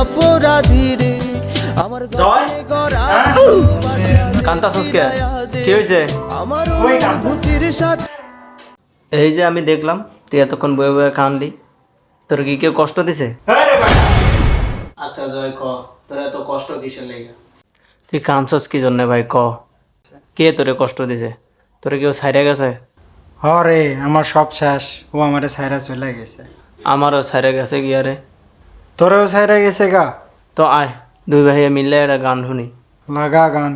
অপরাধী রে আমার যতনে গড়া কান্তাছস কে? কি হয়েছে? আমার অনুভূতির সাথে এই যে আমি দেখলাম তুই এতক্ষণ বয়ে বয়ে কানলি, তোর কি কেউ কষ্ট দিছে? আচ্ছা জয় ক, তোর এত কষ্ট কিসের লেগে? তুই কানছস কি জন্য ভাই ক? কে তোরে কষ্ট দিছে? তোরে কেউ ছাইরা গেছে? হরে আমার সব শেষ, ও আমারে সাইরা চলে গেছে। আমারও ছাইরা গেছে গিয়া রে। তোরেও সাইরা গেছে গা? তো আয় দুই ভাইয়ে মিললে একটা গান শুনি। লাগা গান।